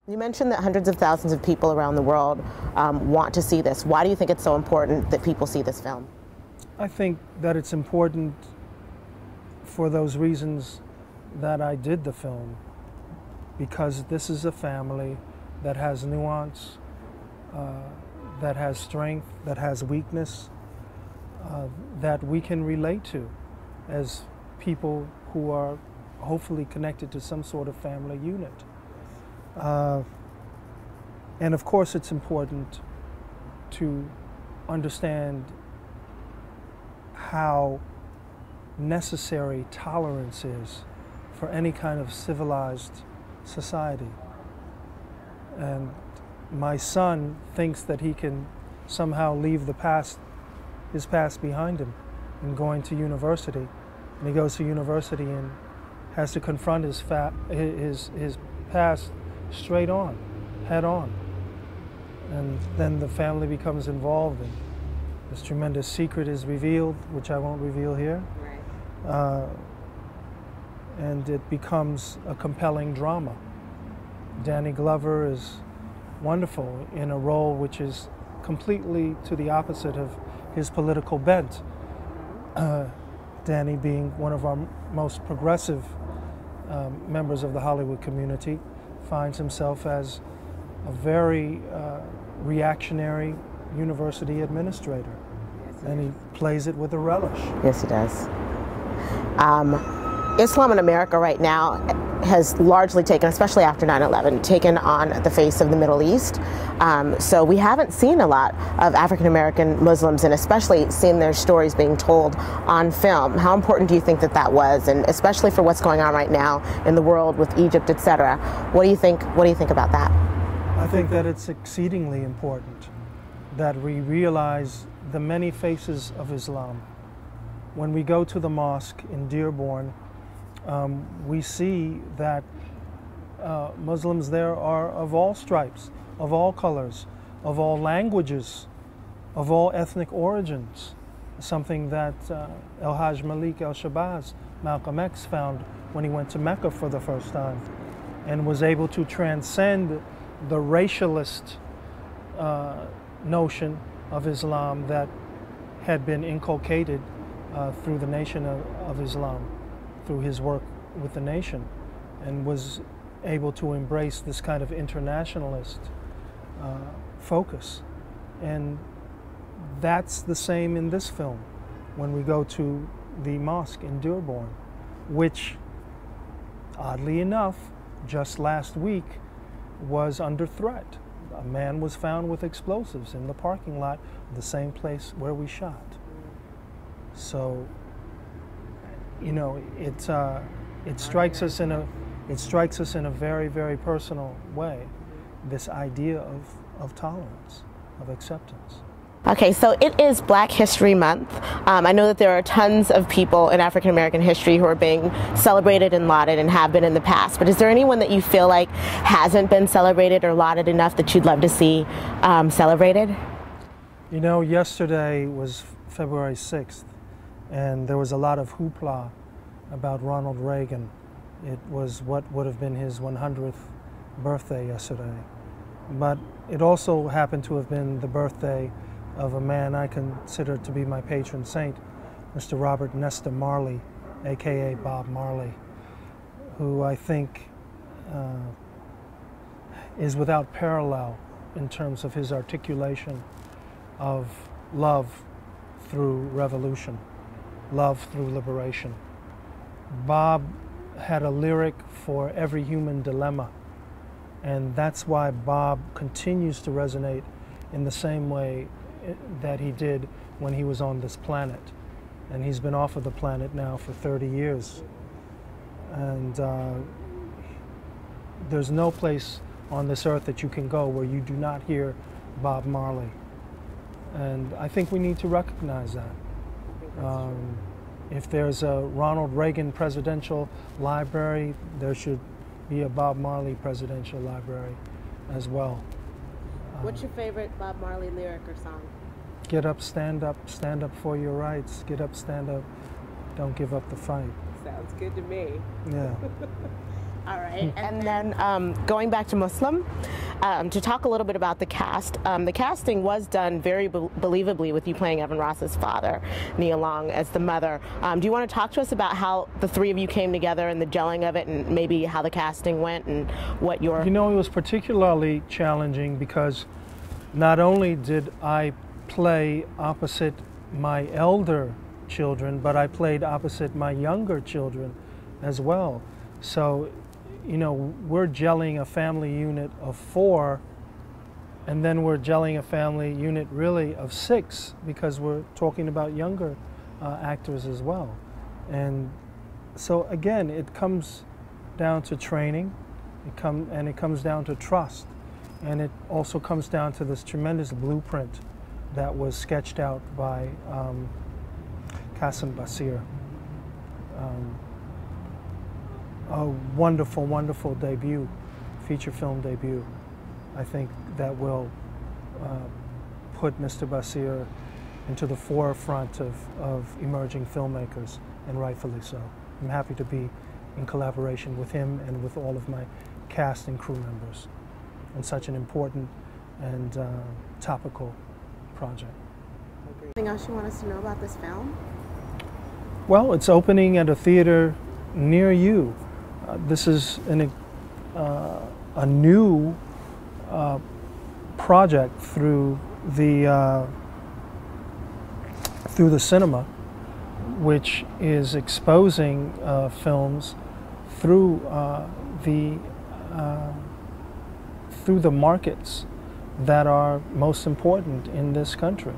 You mentioned that hundreds of thousands of people around the world want to see this. Why do you think it's so important that people see this film? I think that it's important for those reasons that I did the film, because this is a family that has nuance, that has strength, that has weakness, that we can relate to as people who are hopefully connected to some sort of family unit. And of course it's important to understand how necessary tolerance is for any kind of civilized society. And my son thinks that he can somehow leave his past behind him in going to university. And he goes to university and has to confront his past straight on, head on. And then the family becomes involved and this tremendous secret is revealed, which I won't reveal here. Right. And it becomes a compelling drama. Danny Glover is wonderful in a role which is completely to the opposite of his political bent. Danny, being one of our most progressive members of the Hollywood community, finds himself as a very reactionary university administrator. Yes, and he plays it with a relish. Yes, he does. Islam in America right now has largely taken, especially after 9/11, taken on the face of the Middle East. So we haven't seen a lot of African American Muslims, and especially seen their stories being told on film. How important do you think that that was, and especially for what's going on right now in the world with Egypt, etc.? What do you think? What do you think about that? I think that it's exceedingly important that we realize the many faces of Islam. When we go to the mosque in Dearborn, we see that Muslims there are of all stripes, of all colors, of all languages, of all ethnic origins, something that El-Hajj Malik El-Shabazz, Malcolm X, found when he went to Mecca for the first time and was able to transcend the racialist notion of Islam that had been inculcated through the Nation of Islam, through his work with the nation, and was able to embrace this kind of internationalist focus. And that's the same in this film when we go to the mosque in Dearborn, which, oddly enough, just last week was under threat. A man was found with explosives in the parking lot of the same place where we shot. So, you know, it strikes us in a very, very personal way, this idea of tolerance, of acceptance. Okay, so it is Black History Month. I know that there are tons of people in African American history who are being celebrated and lauded and have been in the past, but is there anyone that you feel like hasn't been celebrated or lauded enough that you'd love to see celebrated? You know, yesterday was February 6th, and there was a lot of hoopla about Ronald Reagan. It was what would have been his 100th birthday yesterday. But it also happened to have been the birthday of a man I consider to be my patron saint, Mr. Robert Nesta Marley, aka Bob Marley, who I think is without parallel in terms of his articulation of love through revolution, love through liberation. Bob had a lyric for every human dilemma, and that's why Bob continues to resonate in the same way that he did when he was on this planet. And he's been off of the planet now for 30 years. And there's no place on this earth that you can go where you do not hear Bob Marley. And I think we need to recognize that. If there's a Ronald Reagan Presidential Library, there should be a Bob Marley Presidential Library as well. What's your favorite Bob Marley lyric or song? Get up for your rights. Get up, stand up, don't give up the fight. Sounds good to me. Yeah. All right. And then going back to MOOZ-Lum, to talk a little bit about the cast. The casting was done very believably with you playing Evan Ross's father, Nia Long, as the mother. Do you want to talk to us about how the three of you came together and the gelling of it, and maybe how the casting went and what your... You know, it was particularly challenging because not only did I play opposite my elder children, but I played opposite my younger children as well. So, you know, we're gelling a family unit of 4, and then we're gelling a family unit really of 6, because we're talking about younger actors as well. And so again, it comes down to training, it comes down to trust, and it also comes down to this tremendous blueprint that was sketched out by Hassan Basir. A wonderful, wonderful debut, feature film debut. I think that will put Mr. Basir into the forefront of emerging filmmakers, and rightfully so. I'm happy to be in collaboration with him and with all of my cast and crew members on such an important and topical project. Anything else you want us to know about this film? Well, it's opening at a theater near you. This is a new project through the cinema, which is exposing films through the markets that are most important in this country.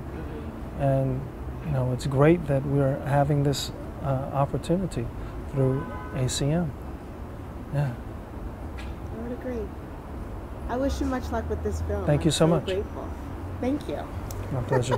And you know, it's great that we're having this opportunity through ACM. Yeah. I would agree. I wish you much luck with this film. Thank you so much. I'm grateful. Thank you. My pleasure.